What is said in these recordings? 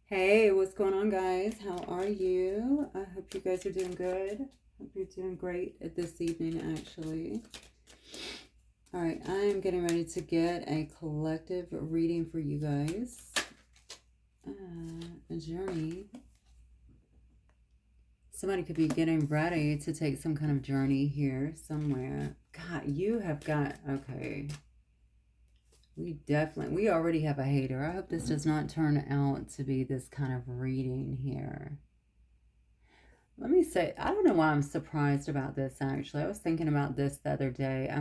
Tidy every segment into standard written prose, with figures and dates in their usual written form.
Hey, what's going on, guys? How are you? I hope you guys are doing good. Hope you're doing great at this evening, actually. All right, I am getting ready to get a collective reading for you guys. A journey. Somebody could be getting ready to take some kind of journey here somewhere. God, you have got, okay. We already have a hater. I hope this does not turn out to be this kind of reading here. Let me say, I don't know why I'm surprised about this actually. I was thinking about this the other day. I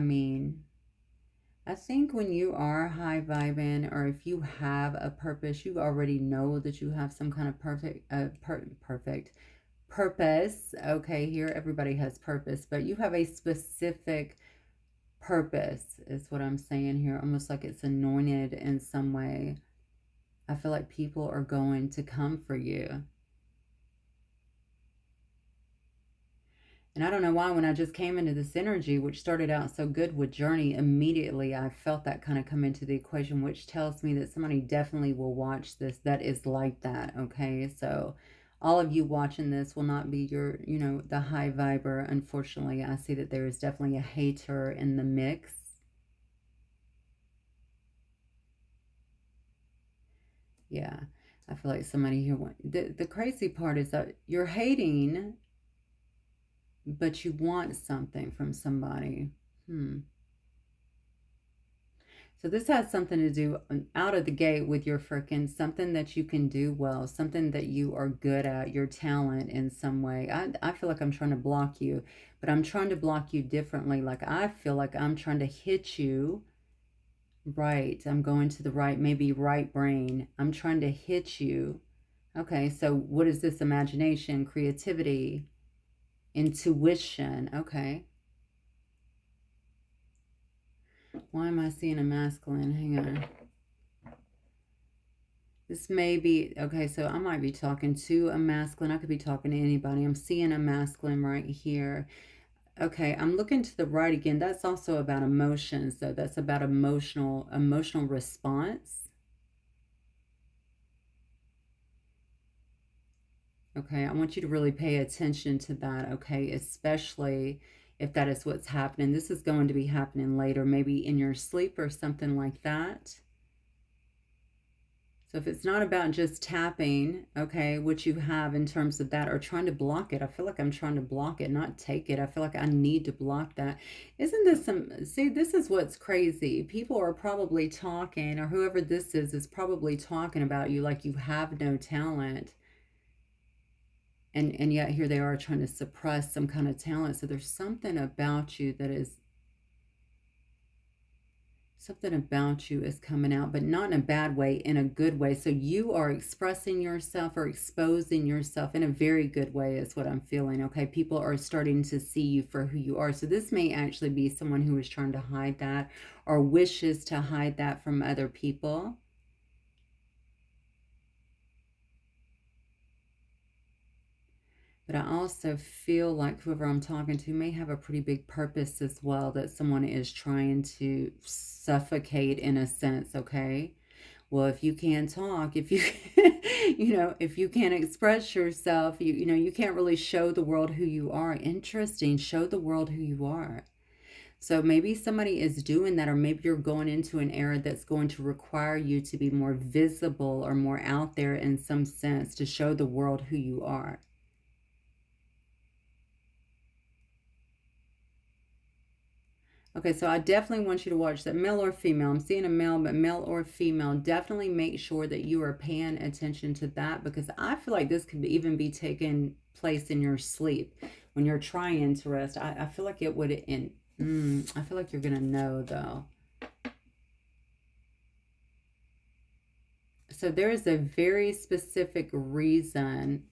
think when you are high vibing or if you have a purpose, you already know that you have some kind of perfect purpose. Okay, here everybody has purpose, but you have a specific purpose, is what I'm saying here. Almost like it's anointed in some way. I feel like people are going to come for you. And I don't know why, when I just came into this energy, which started out so good with Journey, immediately I felt that kind of come into the equation, which tells me that somebody definitely will watch this that is like that, okay? So all of you watching this will not be your, the high viber. Unfortunately, I see that there is definitely a hater in the mix. Yeah, I feel like somebody here, the crazy part is that you're hating, but you want something from somebody. So this has something to do out of the gate with your freaking something that you can do well, something that you are good at, your talent in some way. I feel like I'm trying to block you, but I'm trying to block you differently. Like I feel like I'm trying to hit you right. I'm going to the right, maybe right brain. I'm trying to hit you. Okay, so what is this? Imagination, creativity, intuition. Okay. Why am I seeing a masculine? Hang on. This may be, okay, so I might be talking to a masculine. I could be talking to anybody. I'm seeing a masculine right here. Okay, I'm looking to the right again. That's also about emotions, though. That's about emotional response. Okay, I want you to really pay attention to that, okay? Especially if that is what's happening. This is going to be happening later, maybe in your sleep or something like that. So if it's not about just tapping, okay, what you have in terms of that or trying to block it, I feel like I'm trying to block it, not take it. I feel like I need to block that. Isn't this see, this is what's crazy. People are probably talking, or whoever this is probably talking about you like you have no talent. And yet here they are trying to suppress some kind of talent. So there's something about you is coming out, but not in a bad way, in a good way. So you are expressing yourself or exposing yourself in a very good way is what I'm feeling. Okay, people are starting to see you for who you are. So this may actually be someone who is trying to hide that or wishes to hide that from other people. But I also feel like whoever I'm talking to may have a pretty big purpose as well, that someone is trying to suffocate in a sense, okay? Well, if you can't talk, if you, if you can't express yourself, you can't really show the world who you are. Interesting. Show the world who you are. So maybe somebody is doing that, or maybe you're going into an era that's going to require you to be more visible or more out there in some sense to show the world who you are. Okay, so I definitely want you to watch that, male or female. I'm seeing a male, but male or female, definitely make sure that you are paying attention to that, because I feel like this could even be taking place in your sleep when you're trying to rest. I feel like it would, I feel like you're going to know though. So there is a very specific reason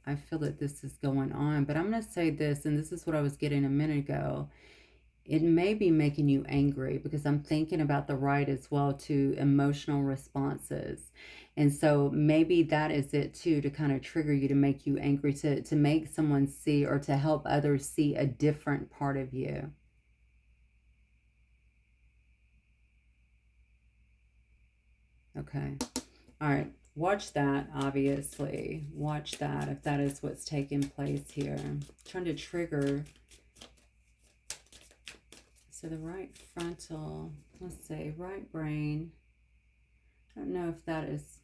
I feel that this is going on, but I'm going to say this, and this is what I was getting a minute ago. It may be making you angry, because I'm thinking about the right as well to emotional responses. And so maybe that is it too, to kind of trigger you, to make you angry, to make someone see, or to help others see a different part of you. Okay. All right. Watch that, obviously. Watch that if that is what's taking place here. I'm trying to trigger. So the right frontal, let's say right brain. I don't know if that is,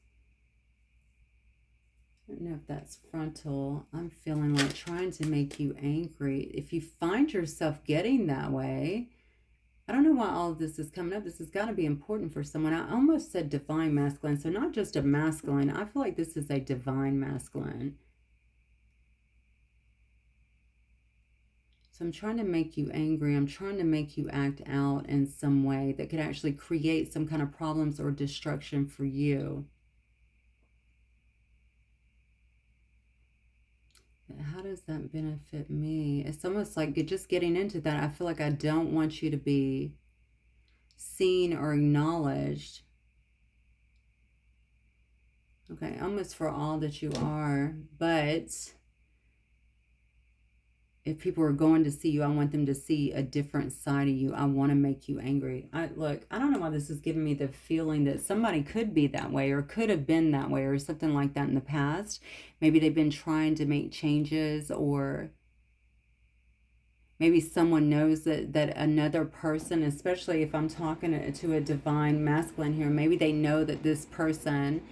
I don't know if that's frontal. I'm feeling like trying to make you angry. If you find yourself getting that way, I don't know why all of this is coming up. This has got to be important for someone. I almost said divine masculine. So not just a masculine. I feel like this is a divine masculine. So I'm trying to make you angry. I'm trying to make you act out in some way that could actually create some kind of problems or destruction for you. How does that benefit me? It's almost like just getting into that. I feel like I don't want you to be seen or acknowledged. Okay, almost for all that you are. But if people are going to see you, I want them to see a different side of you. I want to make you angry. Look, I don't know why this is giving me the feeling that somebody could be that way or could have been that way or something like that in the past. Maybe they've been trying to make changes, or maybe someone knows that another person, especially if I'm talking to a divine masculine here, maybe they know that this person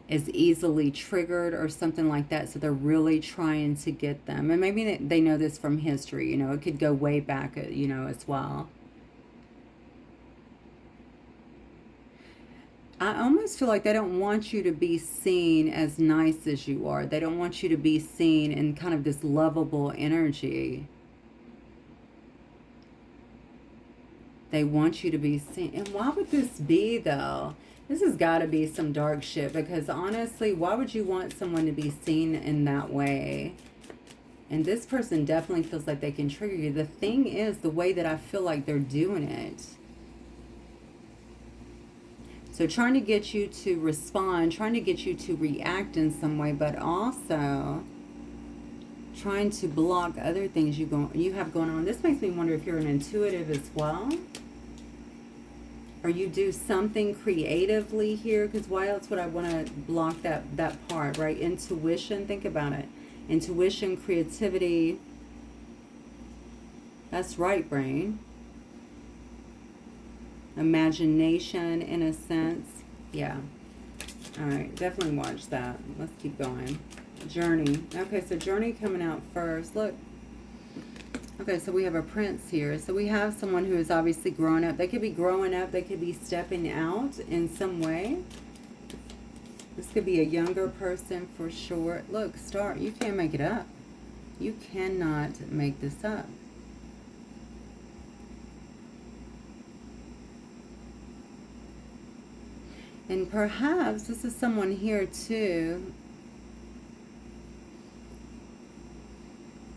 is easily triggered or something like that, so they're really trying to get them. And maybe they know this from history, you know, it could go way back, you know, as well. I almost feel like they don't want you to be seen as nice as you are. They don't want you to be seen in kind of this lovable energy. They want you to be seen. And why would this be, though? This has got to be some dark shit, because honestly, why would you want someone to be seen in that way? And this person definitely feels like they can trigger you. The thing is, the way that I feel like they're doing it. So trying to get you to respond, trying to get you to react in some way, but also trying to block other things you have going on. This makes me wonder if you're an intuitive as well. Or you do something creatively here, because why else would I want to block that part, right? Intuition, think about it. Intuition, creativity. That's right brain. Imagination, in a sense. Yeah. All right, definitely watch that. Let's keep going. Journey. Okay, so journey coming out first. Look. Okay, so we have a prince here. So we have someone who is obviously growing up. They could be growing up. They could be stepping out in some way. This could be a younger person for sure. Look, Star, you can't make it up. You cannot make this up. And perhaps this is someone here too.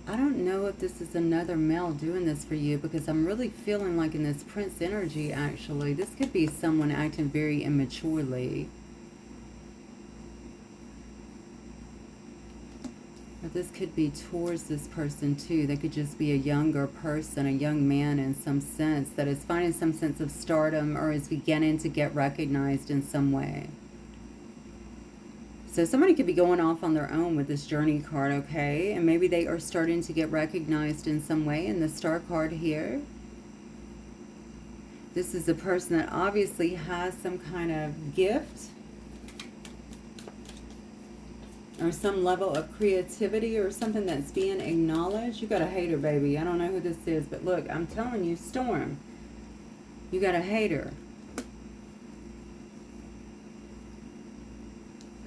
I don't know if this is another male doing this for you, because I'm really feeling like in this prince energy, actually, this could be someone acting very immaturely. But this could be towards this person too. They could just be a younger person, a young man in some sense, that is finding some sense of stardom or is beginning to get recognized in some way. So somebody could be going off on their own with this journey card, okay? And maybe they are starting to get recognized in some way in the star card here. This is a person that obviously has some kind of gift or some level of creativity or something that's being acknowledged. You got a hater, baby. I don't know who this is, but look, I'm telling you, Storm, you got a hater.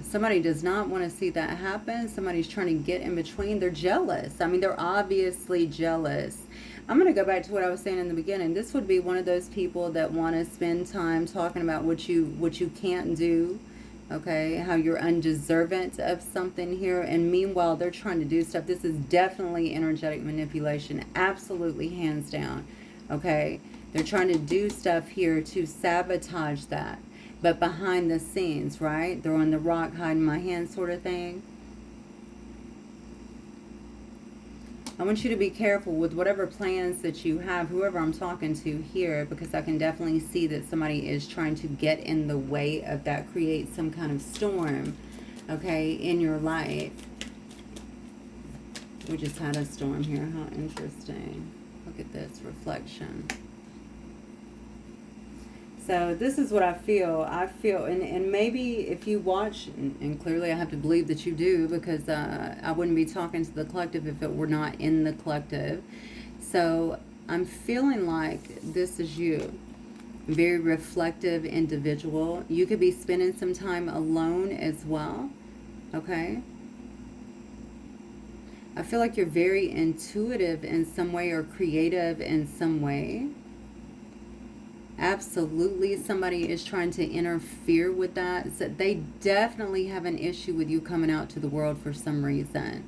Somebody does not want to see that happen. Somebody's trying to get in between. They're jealous. I mean, they're obviously jealous. I'm going to go back to what I was saying in the beginning. This would be one of those people that want to spend time talking about what you can't do. Okay, how you're undeserving of something here. And meanwhile, they're trying to do stuff. This is definitely energetic manipulation. Absolutely, hands down. Okay, they're trying to do stuff here to sabotage that. But behind the scenes, right? Throwing the rock, hiding my hand sort of thing. I want you to be careful with whatever plans that you have, whoever I'm talking to here, because I can definitely see that somebody is trying to get in the way of that, create some kind of storm, okay, in your life. We just had a storm here. How interesting. Look at this reflection. So this is what I feel. And maybe if you watch, and clearly I have to believe that you do, because I wouldn't be talking to the collective if it were not in the collective. So I'm feeling like this is you. Very reflective individual. You could be spending some time alone as well. Okay? I feel like you're very intuitive in some way, or creative in some way. Absolutely, somebody is trying to interfere with that. So they definitely have an issue with you coming out to the world for some reason.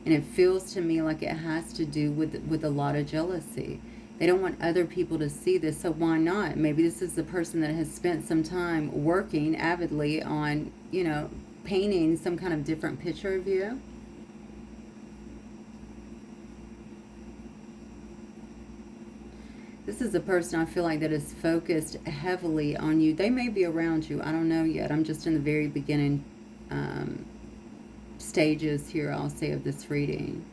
And it feels to me like it has to do with a lot of jealousy. They don't want other people to see this, so why not? Maybe this is the person that has spent some time working avidly on, you know, painting some kind of different picture of you. This is a person I feel like that is focused heavily on you. They may be around you. I don't know yet. I'm just in the very beginning stages here, I'll say, of this reading.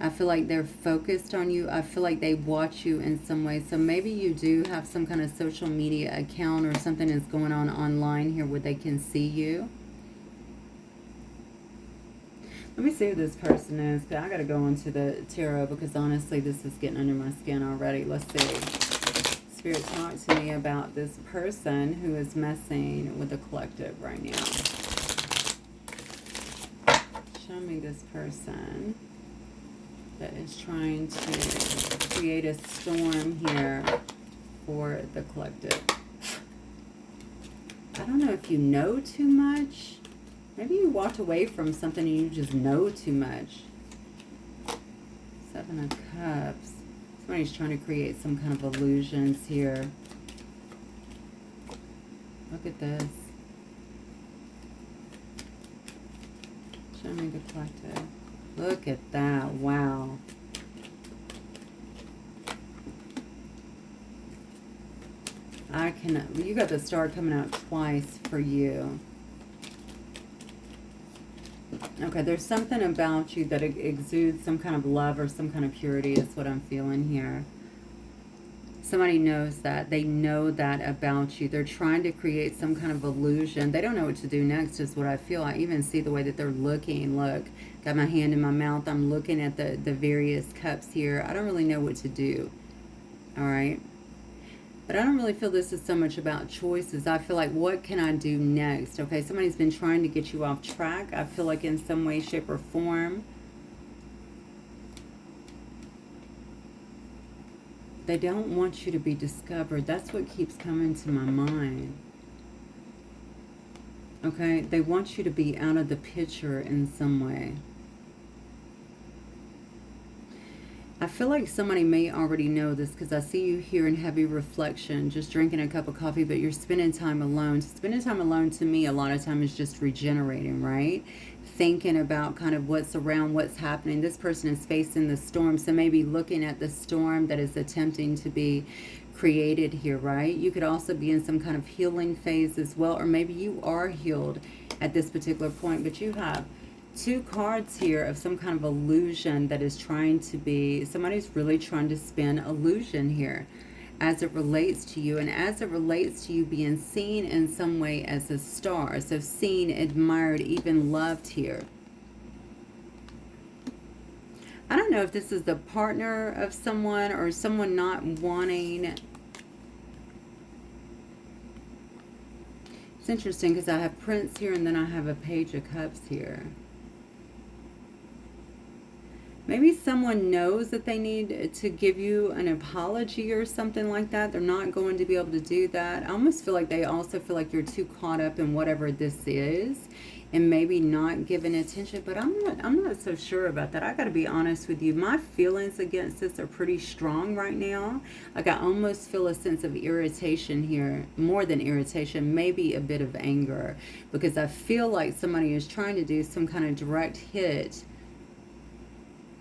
I feel like they're focused on you. I feel like they watch you in some way. So maybe you do have some kind of social media account or something that's going on online here where they can see you. Let me see who this person is. I got to go into the tarot because honestly, this is getting under my skin already. Let's see. Spirit, talk to me about this person who is messing with the collective right now. Show me this person that is trying to create a storm here for the collective. I don't know if you know too much. Maybe you walked away from something and you just know too much. Seven of Cups. Somebody's trying to create some kind of illusions here. Look at this. Show me the collective. Look at that. Wow. I cannot. You got the star coming out twice for you. Okay, there's something about you that exudes some kind of love or some kind of purity is what I'm feeling here. Somebody knows that. They know that about you. They're trying to create some kind of illusion. They don't know what to do next is what I feel. I even see the way that they're looking. Look, got my hand in my mouth. I'm looking at the various cups here. I don't really know what to do. All right. But I don't really feel this is so much about choices. I feel like, what can I do next? Okay, somebody's been trying to get you off track. I feel like in some way, shape, or form. They don't want you to be discovered. That's what keeps coming to my mind. Okay, they want you to be out of the picture in some way. I feel like somebody may already know this because I see you here in heavy reflection, just drinking a cup of coffee, but you're spending time alone. Spending time alone to me a lot of time is just regenerating, right? Thinking about kind of what's around, what's happening. This person is facing the storm, so maybe looking at the storm that is attempting to be created here, right? You could also be in some kind of healing phase as well, or maybe you are healed at this particular point, but you have two cards here of some kind of illusion that is trying to be, somebody's really trying to spin illusion here as it relates to you, and as it relates to you being seen in some way as a star. So seen, admired, even loved here. I don't know if this is the partner of someone or someone not wanting. It's interesting because I have Prince here and then I have a Page of Cups here. Maybe someone knows that they need to give you an apology or something like that. They're not going to be able to do that. I almost feel like they also feel like you're too caught up in whatever this is and maybe not giving attention. But I'm not so sure about that. I got to be honest with you. My feelings against this are pretty strong right now. Like I almost feel a sense of irritation here, more than irritation, maybe a bit of anger, because I feel like somebody is trying to do some kind of direct hit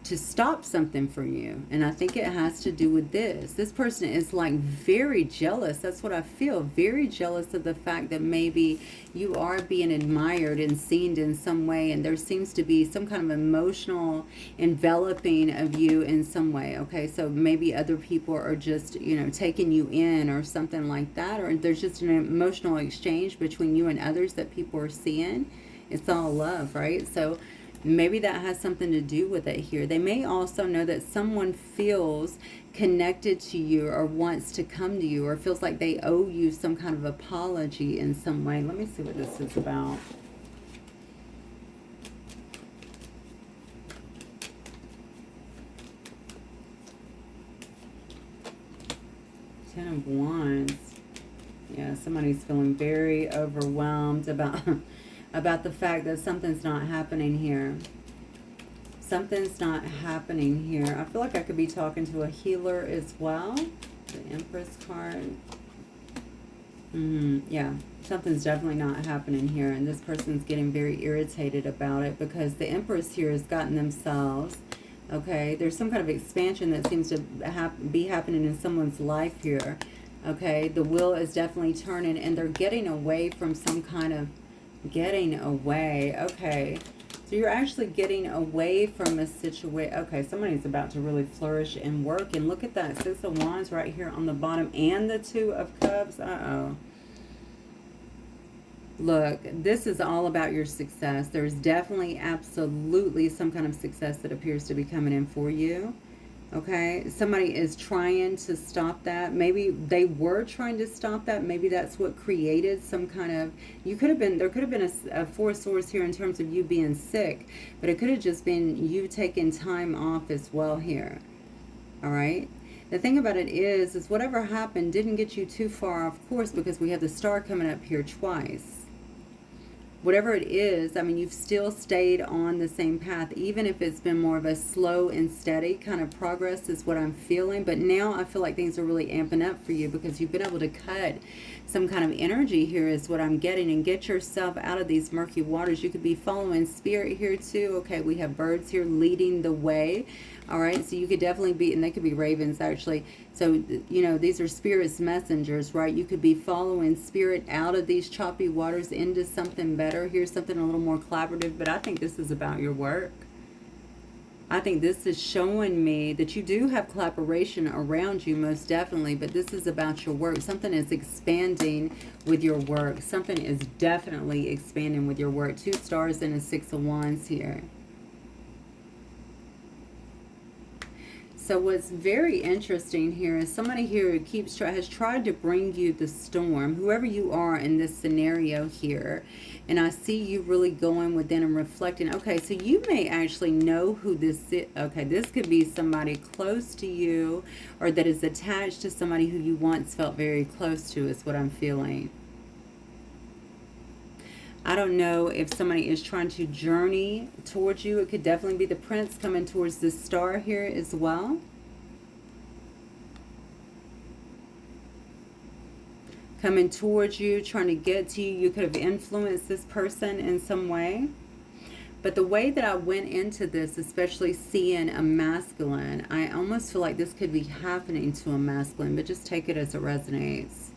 to stop something for you. And I think it has to do with this. This person is like very jealous. That's what I feel. Very jealous of the fact that maybe you are being admired and seen in some way. And there seems to be some kind of emotional enveloping of you in some way. Okay, so maybe other people are just, you know, taking you in or something like that. Or there's just an emotional exchange between you and others that people are seeing. It's all love, right? So maybe that has something to do with it here. They may also know that someone feels connected to you or wants to come to you or feels like they owe you some kind of apology in some way. Let me see what this is about. Ten of Wands. Yeah, somebody's feeling very overwhelmed about about the fact that something's not happening here. Something's not happening here. I feel like I could be talking to a healer as well. The Empress card. Yeah, something's definitely not happening here. And this person's getting very irritated about it because the Empress here has gotten themselves... Okay, there's some kind of expansion that seems to be happening in someone's life here. Okay, the wheel is definitely turning and they're getting away from some kind of... Getting away. Okay. So you're actually getting away from a situation. Okay, somebody's about to really flourish and work. And look at that. Six of Wands right here on the bottom. And the Two of Cups. Uh-oh. Look, this is all about your success. There's definitely, absolutely some kind of success that appears to be coming in for you. Okay, somebody is trying to stop that. Maybe they were trying to stop that. Maybe that's what created some kind of... You could have been... There could have been a Four of Swords here in terms of you being sick. But it could have just been you taking time off as well here. All right? The thing about it is whatever happened didn't get you too far off course because we have the Star coming up here twice. Whatever it is, I mean, you've still stayed on the same path, even if it's been more of a slow and steady kind of progress is what I'm feeling. But now I feel like things are really amping up for you because you've been able to cut some kind of energy here is what I'm getting and get yourself out of these murky waters. You could be following spirit here too. Okay, we have birds here leading the way. All right, so you could definitely be, and they could be ravens actually. So, you know, these are spirit's messengers, right? You could be following spirit out of these choppy waters into something better. Here's something a little more collaborative, but I think this is about your work. I think this is showing me that you do have collaboration around you, most definitely, but this is about your work. Something is expanding with your work. Something is definitely expanding with your work. Two stars and a Six of Wands here. So what's very interesting here is somebody here who has tried to bring you the storm, whoever you are in this scenario here. And I see you really going within and reflecting. Okay, so you may actually know who this is. Okay, this could be somebody close to you or that is attached to somebody who you once felt very close to is what I'm feeling. I don't know if somebody is trying to journey towards you. It could definitely be the Prince coming towards the Star here as well. Coming towards you, trying to get to you. You could have influenced this person in some way. But the way that I went into this, especially seeing a masculine, I almost feel like this could be happening to a masculine, but just take it as it resonates.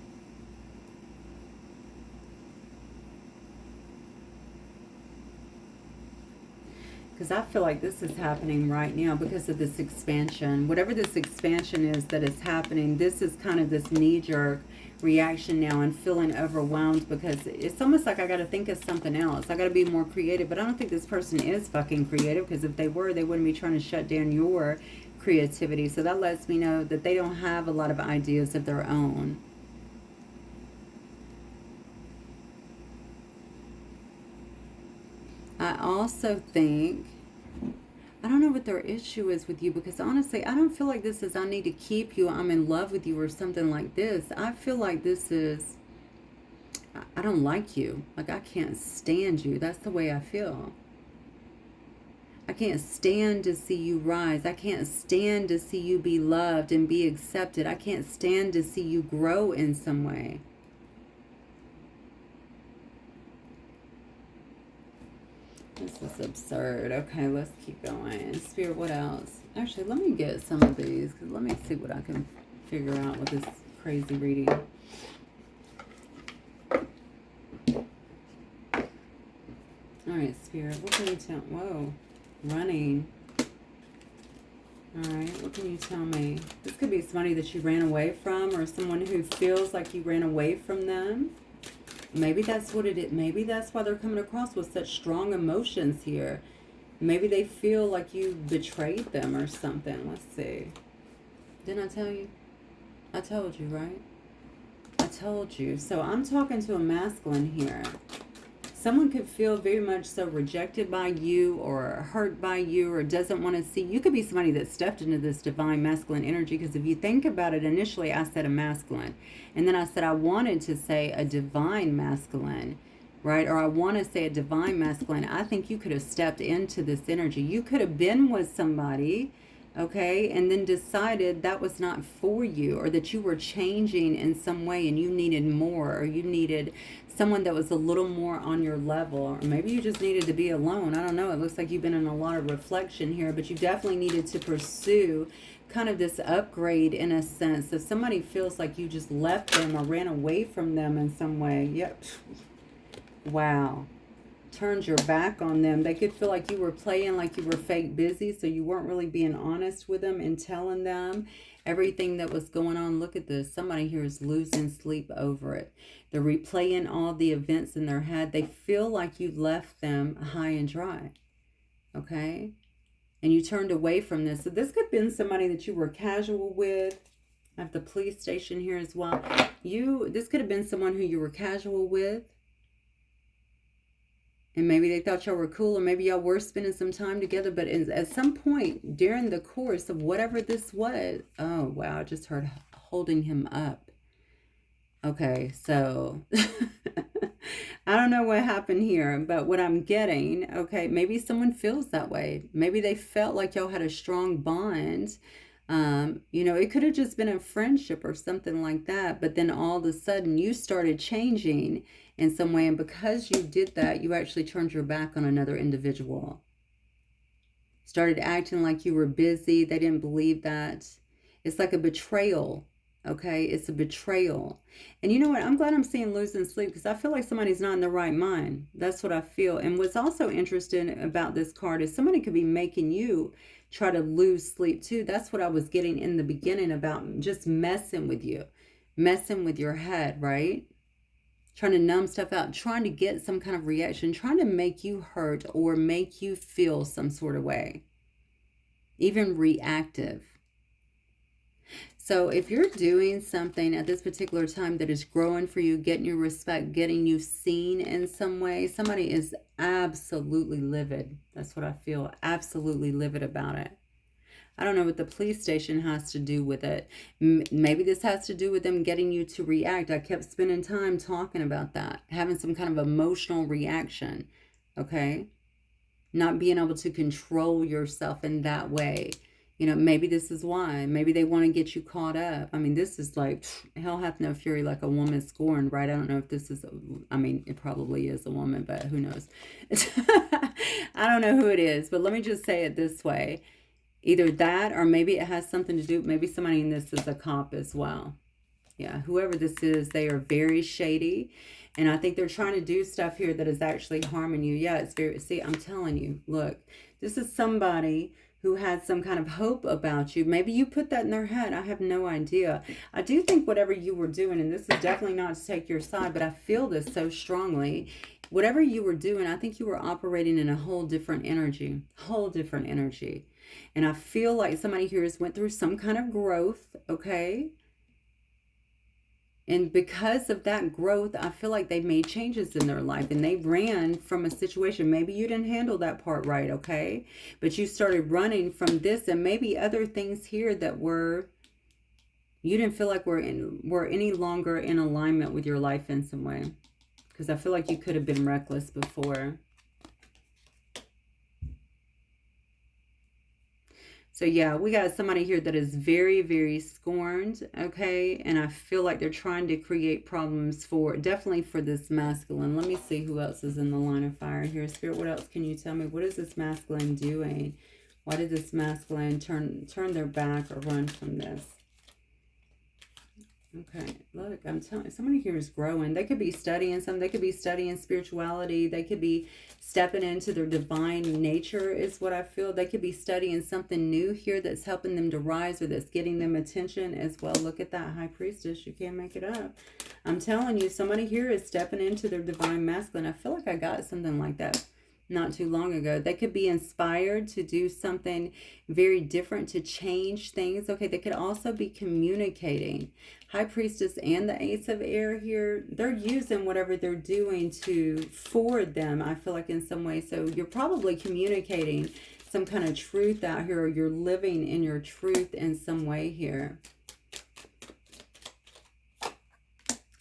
Because I feel like this is happening right now because of this expansion. Whatever this expansion is that is happening, this is kind of this knee-jerk reaction now and feeling overwhelmed because it's almost like I got to think of something else. I got to be more creative. But I don't think this person is fucking creative because if they were, they wouldn't be trying to shut down your creativity. So that lets me know that they don't have a lot of ideas of their own. I also think, I don't know what their issue is with you because honestly, I don't feel like this is I need to keep you, I'm in love with you or something like this. I feel like this is, I don't like you. Like I can't stand you. That's the way I feel. I can't stand to see you rise. I can't stand to see you be loved and be accepted. I can't stand to see you grow in some way. This is absurd. Okay, let's keep going. Spirit, what else? Actually, let me get some of these, because let me see what I can figure out with this crazy reading. All right, Spirit, what can you tell? Whoa, running. All right, what can you tell me? This could be somebody that you ran away from, or someone who feels like you ran away from them. Maybe that's what it is. Maybe that's why they're coming across with such strong emotions here. Maybe they feel like you betrayed them or something. Let's see. Didn't I tell you? I told you, right? I told you. So I'm talking to a masculine here. Someone could feel very much so rejected by you or hurt by you or doesn't want to see. You could be somebody that stepped into this divine masculine energy, because if you think about it, initially I said a masculine. And then I said I wanted to say a divine masculine, right? Or I want to say a divine masculine. I think you could have stepped into this energy. You could have been with somebody, okay, and then decided that was not for you, or that you were changing in some way and you needed more, or you needed someone that was a little more on your level, or maybe you just needed to be alone. I don't know. It looks like you've been in a lot of reflection here, but you definitely needed to pursue kind of this upgrade in a sense. If somebody feels like you just left them or ran away from them in some way, yep, wow, turned your back on them. They could feel like you were playing like you were fake busy, so you weren't really being honest with them and telling them everything that was going on. Look at this. Somebody here is losing sleep over it. They're replaying all the events in their head. They feel like you left them high and dry, okay? And you turned away from this. So this could have been somebody that you were casual with. I have the police station here as well. This could have been someone who you were casual with. And maybe they thought y'all were cool, or maybe y'all were spending some time together. But at some point during the course of whatever this was, oh, wow, I just heard holding him up. Okay, so I don't know what happened here, but what I'm getting, okay, maybe someone feels that way. Maybe they felt like y'all had a strong bond. You know, it could have just been a friendship or something like that, but then all of a sudden you started changing in some way, and because you did that, you actually turned your back on another individual. Started acting like you were busy. They didn't believe that. It's like a betrayal. Okay, it's a betrayal. And you know what? I'm glad I'm seeing losing sleep, because I feel like somebody's not in their right mind. That's what I feel. And what's also interesting about this card is somebody could be making you try to lose sleep too. That's what I was getting in the beginning about, just messing with you, messing with your head, right? Trying to numb stuff out, trying to get some kind of reaction, trying to make you hurt or make you feel some sort of way, even reactive. So if you're doing something at this particular time that is growing for you, getting you respect, getting you seen in some way, somebody is absolutely livid. That's what I feel, absolutely livid about it. I don't know what the police station has to do with it. Maybe this has to do with them getting you to react. I kept spending time talking about that, having some kind of emotional reaction, okay? Not being able to control yourself in that way. You know, maybe this is why. Maybe they want to get you caught up. I mean, this is like, hell hath no fury like a woman scorned, right? I don't know if this is, I mean, it probably is a woman, but who knows? I don't know who it is, but let me just say it this way. Either that, or maybe it has something to do, maybe somebody in this is a cop as well. Yeah, whoever this is, they are very shady. And I think they're trying to do stuff here that is actually harming you. Yeah, it's very, see, I'm telling you, look, this is somebody who had some kind of hope about you. Maybe you put that in their head. I have no idea. I do think whatever you were doing, and this is definitely not to take your side, but I feel this so strongly. Whatever you were doing, I think you were operating in a whole different energy. And I feel like somebody here has went through some kind of growth, okay? And because of that growth, I feel like they made changes in their life and they ran from a situation. Maybe you didn't handle that part right, okay? But you started running from this and maybe other things here that you didn't feel like were any longer in alignment with your life in some way. Because I feel like you could have been reckless before. So yeah, we got somebody here that is very, very scorned, okay? And I feel like they're trying to create problems for, definitely for this masculine. Let me see who else is in the line of fire here. Spirit, what else can you tell me? What is this masculine doing? Why did this masculine turn their back or run from this? Okay, look, I'm telling you, somebody here is growing. They could be studying something. They could be studying spirituality. They could be stepping into their divine nature is what I feel. They could be studying something new here that's helping them to rise or that's getting them attention as well. Look at that High Priestess. You can't make it up. I'm telling you, somebody here is stepping into their divine masculine. I feel like I got something like that not too long ago. They could be inspired to do something very different, to change things. Okay, they could also be communicating. High Priestess and the Ace of Air here, they're using whatever they're doing to forward them, I feel like, in some way. So you're probably communicating some kind of truth out here, or you're living in your truth in some way here.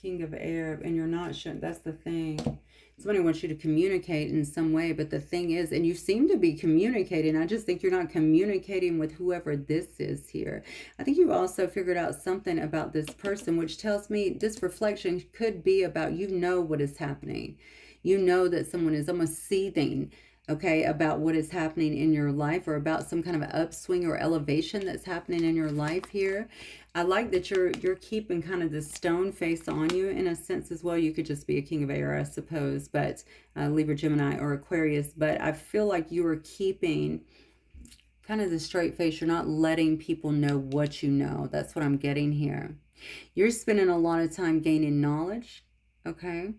King of Air, and you're not sure. That's the thing. Somebody wants you to communicate in some way, but the thing is, and you seem to be communicating, I just think you're not communicating with whoever this is here. I think you also figured out something about this person, which tells me this reflection could be about, you know what is happening. You know that someone is almost seething, okay, about what is happening in your life, or about some kind of upswing or elevation that's happening in your life here. I like that you're keeping kind of this stone face on you in a sense as well. You could just be a King of Air, I suppose, but Libra, Gemini, or Aquarius. But I feel like you are keeping kind of the straight face. You're not letting people know what you know. That's what I'm getting here. You're spending a lot of time gaining knowledge, okay?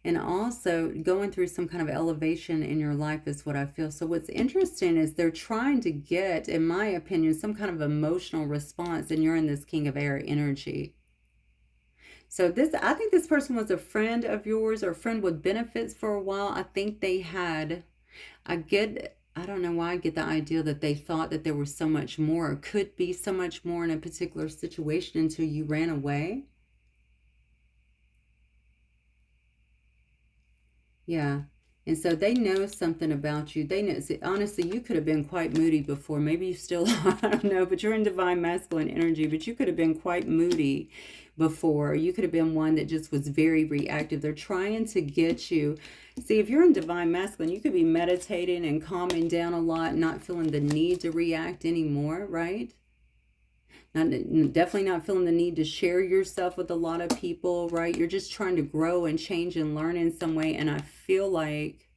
And also going through some kind of elevation in your life is what I feel. So what's interesting is they're trying to get, in my opinion, some kind of emotional response, and you're in this King of Air energy. So this, I think this person was a friend of yours, or a friend with benefits for a while. I think they had, I don't know why I get the idea that they thought that there was so much more, or could be so much more in a particular situation until you ran away. Yeah. And so they know something about you. They know, see, honestly, you could have been quite moody before. Maybe you still are, I don't know, but you're in divine masculine energy, but you could have been quite moody before. You could have been one that just was very reactive. They're trying to get you. See, if you're in divine masculine, you could be meditating and calming down a lot, not feeling the need to react anymore, right? Definitely not feeling the need to share yourself with a lot of people, right? You're just trying to grow and change and learn in some way. And I feel like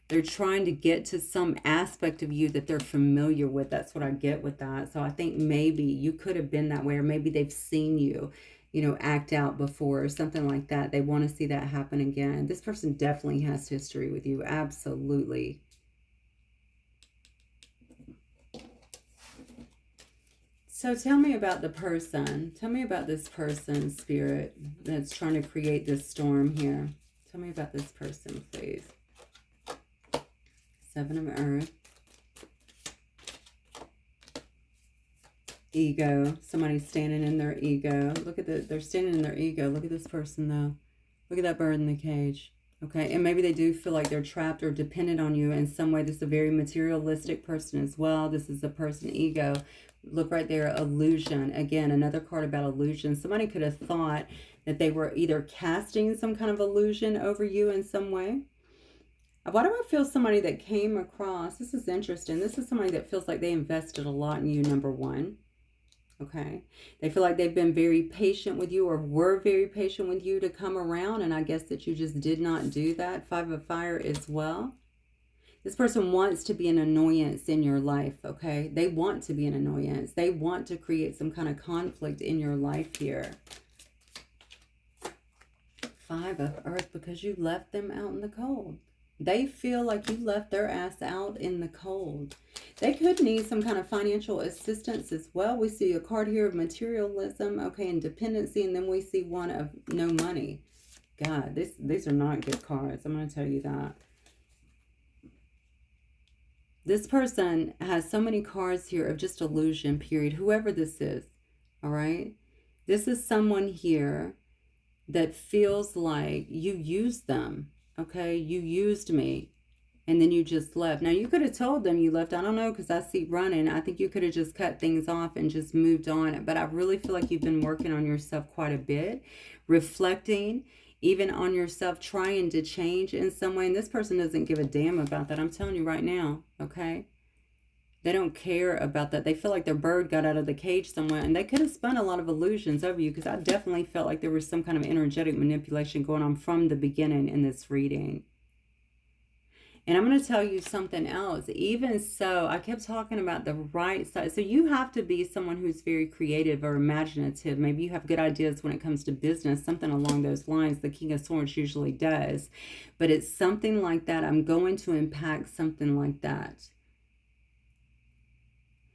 they're trying to get to some aspect of you that they're familiar with. That's what I get with that. So I think maybe you could have been that way, or maybe they've seen you, you know, act out before or something like that. They want to see that happen again. This person definitely has history with you. Absolutely. So tell me about the person. Tell me about this person, Spirit, that's trying to create this storm here. Tell me about this person, please. Seven of Earth. Ego. Somebody's standing in their ego. Look at they're standing in their ego. Look at this person, though. Look at that bird in the cage. Okay, and maybe they do feel like they're trapped or dependent on you in some way. This is a very materialistic person as well. This is a person, ego. Look right there, illusion. Again, another card about illusion. Somebody could have thought that they were either casting some kind of illusion over you in some way. Why do I feel somebody that came across, this is interesting, this is somebody that feels like they invested a lot in you, number one. Okay, they feel like they've been very patient with you, or were very patient with you to come around, and I guess that you just did not do that. Five of Fire as well. This person wants to be an annoyance in your life, okay? They want to be an annoyance. They want to create some kind of conflict in your life here. Five of Earth, because you left them out in the cold. They feel like you left their ass out in the cold. They could need some kind of financial assistance as well. We see a card here of materialism, okay, and dependency, and then we see one of no money. God, these are not good cards. I'm going to tell you that. This person has so many cards here of just illusion, period. Whoever this is, all right? This is someone here that feels like you used them, okay? You used me. And then you just left. Now, you could have told them you left. I don't know, because I see running. I think you could have just cut things off and just moved on. But I really feel like you've been working on yourself quite a bit, reflecting even on yourself, trying to change in some way. And this person doesn't give a damn about that. I'm telling you right now, okay? They don't care about that. They feel like their bird got out of the cage somewhere, and they could have spun a lot of illusions over you, because I definitely felt like there was some kind of energetic manipulation going on from the beginning in this reading. And I'm going to tell you something else. Even so, I kept talking about the right side. So you have to be someone who's very creative or imaginative. Maybe you have good ideas when it comes to business, something along those lines. The King of Swords usually does. But it's something like that. I'm going to impact something like that.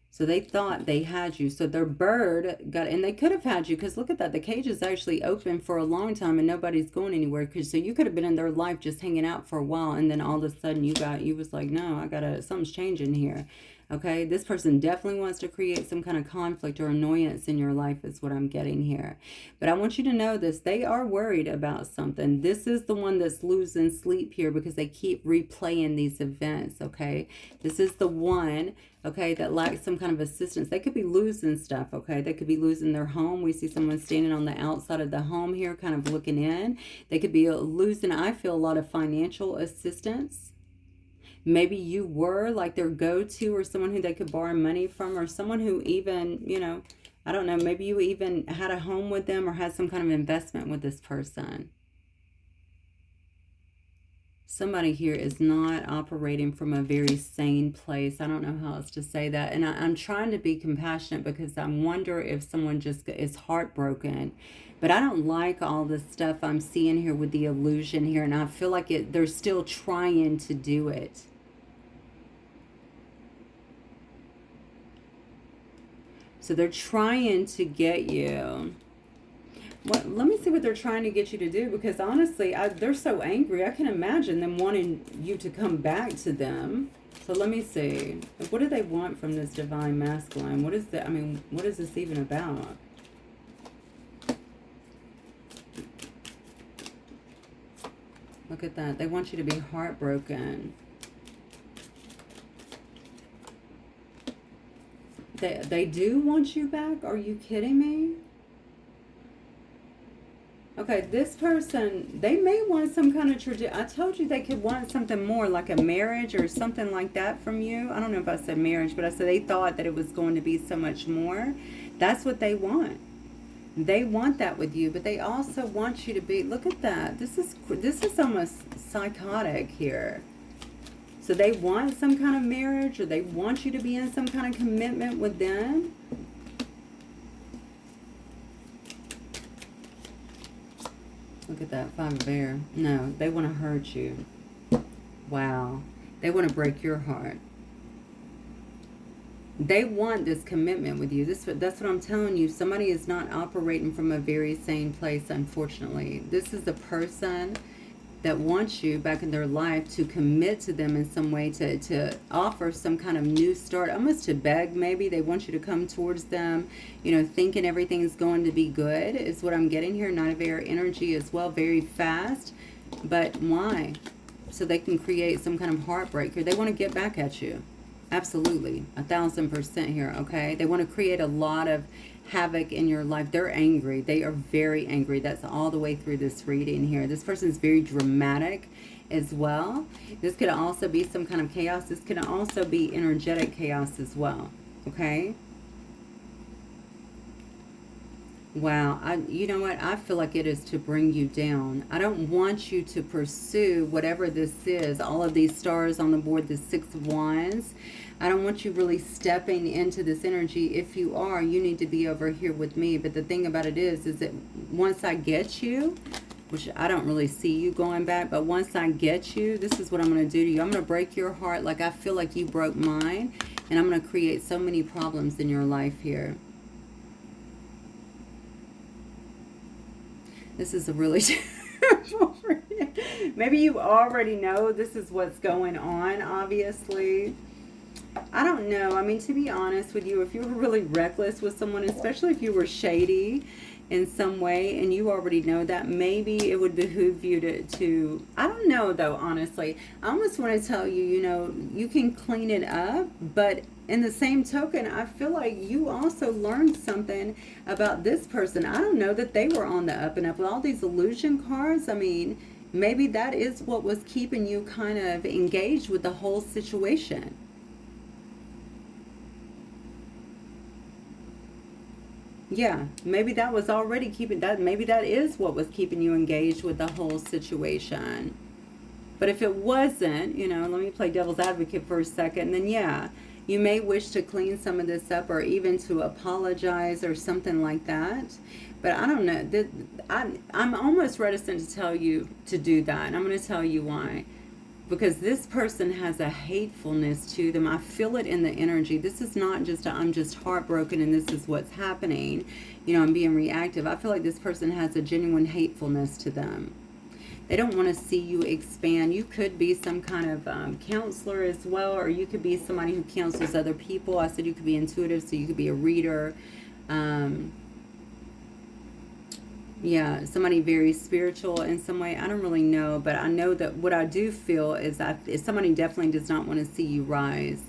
So they thought they had you. So their bird got, and they could have had you, because look at that. The cage is actually open for a long time and nobody's going anywhere. So you could have been in their life just hanging out for a while, and then all of a sudden you was like, no, something's changing here. Okay, this person definitely wants to create some kind of conflict or annoyance in your life is what I'm getting here. But I want you to know this. They are worried about something. This is the one that's losing sleep here, because they keep replaying these events, okay? This is the one, okay, that lacks some kind of assistance. They could be losing stuff, okay? They could be losing their home. We see someone standing on the outside of the home here, kind of looking in. They could be losing, I feel, a lot of financial assistance. Maybe you were like their go-to, or someone who they could borrow money from, or someone who even, you know, I don't know, maybe you even had a home with them or had some kind of investment with this person. Somebody here is not operating from a very sane place. I don't know how else to say that. And I'm trying to be compassionate, because I wonder if someone just is heartbroken. But I don't like all the stuff I'm seeing here with the illusion here. And I feel like they're still trying to do it. So they're trying to get you. Let me see what they're trying to get you to do, because honestly, they're so angry. I can imagine them wanting you to come back to them. So let me see. What do they want from this divine masculine? What is that? I mean, what is this even about? Look at that. They want you to be heartbroken. They do want you back? Are you kidding me? Okay, this person, they may want some kind of tradition. I told you they could want something more, like a marriage or something like that from you. I don't know if I said marriage, but I said they thought that it was going to be so much more. That's what they want. They want that with you, but they also want you to be, look at that. This is almost psychotic here. So they want some kind of marriage, or they want you to be in some kind of commitment with them. Look at that, 5 of air. No, they want to hurt you. Wow. They want to break your heart. They want this commitment with you. That's what I'm telling you. Somebody is not operating from a very sane place, unfortunately. This is a person that wants you back in their life, to commit to them in some way, to offer some kind of new start, almost to beg maybe. They want you to come towards them, you know, thinking everything's going to be good is what I'm getting here. Knight of air energy as well, very fast. But why? So they can create some kind of heartbreaker. They want to get back at you. Absolutely. 1000% here, okay? They want to create a lot of havoc in your life. They're angry. They are very angry. That's all the way through this reading here. This person is very dramatic as well. This could also be some kind of chaos. This could also be energetic chaos as well, okay? Wow, you know what? I feel like it is to bring you down. I don't want you to pursue whatever this is. All of these stars on the board, the 6 of Wands. I don't want you really stepping into this energy. If you are, you need to be over here with me. But the thing about it is that once I get you, which I don't really see you going back, but once I get you, this is what I'm going to do to you. I'm going to break your heart like I feel like you broke mine. And I'm going to create so many problems in your life here. This is a really terrible reading. Maybe you already know this is what's going on, obviously. I don't know. I mean, to be honest with you, if you were really reckless with someone, especially if you were shady, in some way, and you already know that, maybe it would behoove you to I don't know though, honestly. I almost want to tell you, you know, you can clean it up, but in the same token, I feel like you also learned something about this person. I don't know that they were on the up and up with all these illusion cards. I mean, maybe that is what was keeping you kind of engaged with the whole situation. Yeah, maybe that was already keeping that, maybe that is what was keeping you engaged with the whole situation. But if it wasn't, you know, let me play devil's advocate for a second, then yeah, you may wish to clean some of this up or even to apologize or something like that. But I don't know. I'm almost reticent to tell you to do that. And I'm going to tell you why. Because this person has a hatefulness to them. I feel it in the energy. This is not just I'm just heartbroken and this is what's happening. You know, I'm being reactive. I feel like this person has a genuine hatefulness to them. They don't want to see you expand. You could be some kind of counselor as well, or you could be somebody who counsels other people. I said you could be intuitive, so you could be a reader. Um, yeah, somebody very spiritual in some way. I don't really know, but I know that what I do feel is that somebody definitely does not want to see you rise.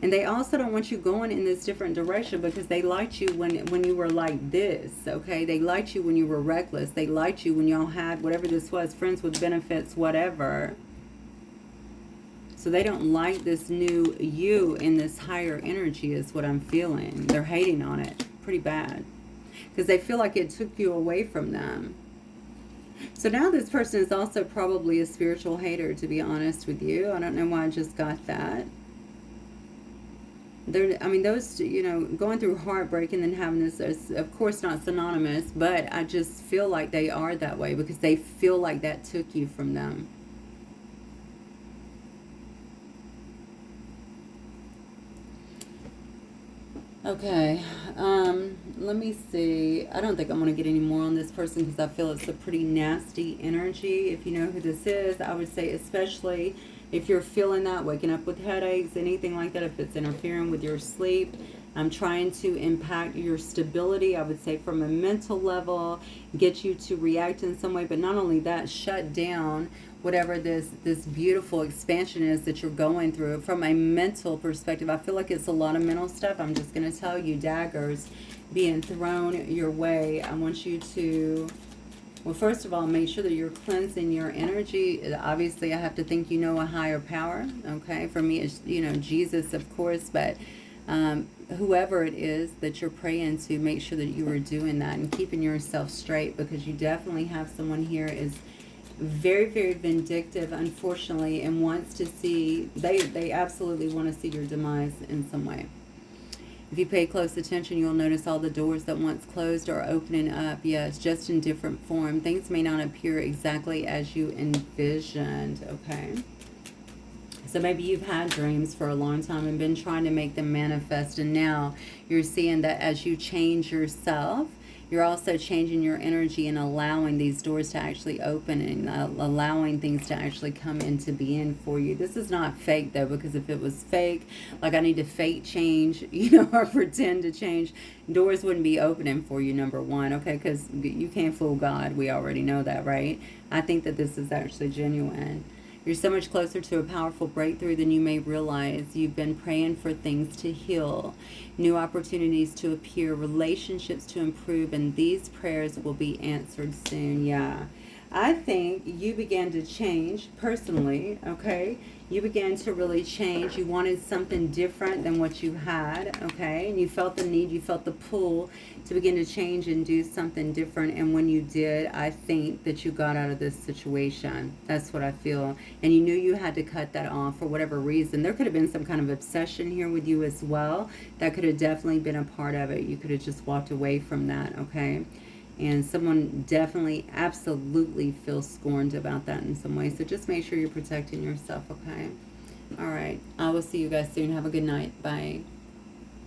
And they also don't want you going in this different direction because they liked you when you were like this, okay? They liked you when you were reckless. They liked you when y'all had whatever this was, friends with benefits, whatever. So they don't like this new you in this higher energy is what I'm feeling. They're hating on it pretty bad because they feel like it took you away from them. So now this person is also probably a spiritual hater, to be honest with you. I don't know why I just got that. They're, I mean, those, you know, going through heartbreak and then having this is, of course, not synonymous, but I just feel like they are that way because they feel like that took you from them. Okay, let me see. I don't think I'm going to get any more on this person because I feel it's a pretty nasty energy. If you know who this is, I would say especially if you're feeling that, waking up with headaches, anything like that, if it's interfering with your sleep, I'm trying to impact your stability, I would say from a mental level, get you to react in some way, but not only that, shut down whatever this beautiful expansion is that you're going through from a mental perspective. I feel like it's a lot of mental stuff. I'm just going to tell you, daggers being thrown your way. I want you to, well, first of all, make sure that you're cleansing your energy. Obviously, I have to think you know a higher power, okay? For me, it's, you know, Jesus, of course, but whoever it is that you're praying to, make sure that you are doing that and keeping yourself straight, because you definitely have someone here is very, very vindictive, unfortunately, and wants to see, they absolutely want to see your demise in some way. If you pay close attention, you'll notice all the doors that once closed are opening up. Yes, just in different form. Things may not appear exactly as you envisioned, okay? So maybe you've had dreams for a long time and been trying to make them manifest, and now you're seeing that as you change yourself, you're also changing your energy and allowing these doors to actually open and allowing things to actually come into being for you. This is not fake, though, because if it was fake, like I need to fake change, you know, or pretend to change, doors wouldn't be opening for you, number one, okay? Because you can't fool God. We already know that, right? I think that this is actually genuine. You're so much closer to a powerful breakthrough than you may realize. You've been praying for things to heal, new opportunities to appear, relationships to improve, and these prayers will be answered soon. Yeah. I think you began to change personally, okay? You began to really change. You wanted something different than what you had, okay? And you felt the need, you felt the pull to begin to change and do something different. And when you did, I think that you got out of this situation. That's what I feel. And you knew you had to cut that off for whatever reason. There could have been some kind of obsession here with you as well. That could have definitely been a part of it. You could have just walked away from that, okay? And someone definitely, absolutely feels scorned about that in some way. So just make sure you're protecting yourself, okay? All right. I will see you guys soon. Have a good night. Bye.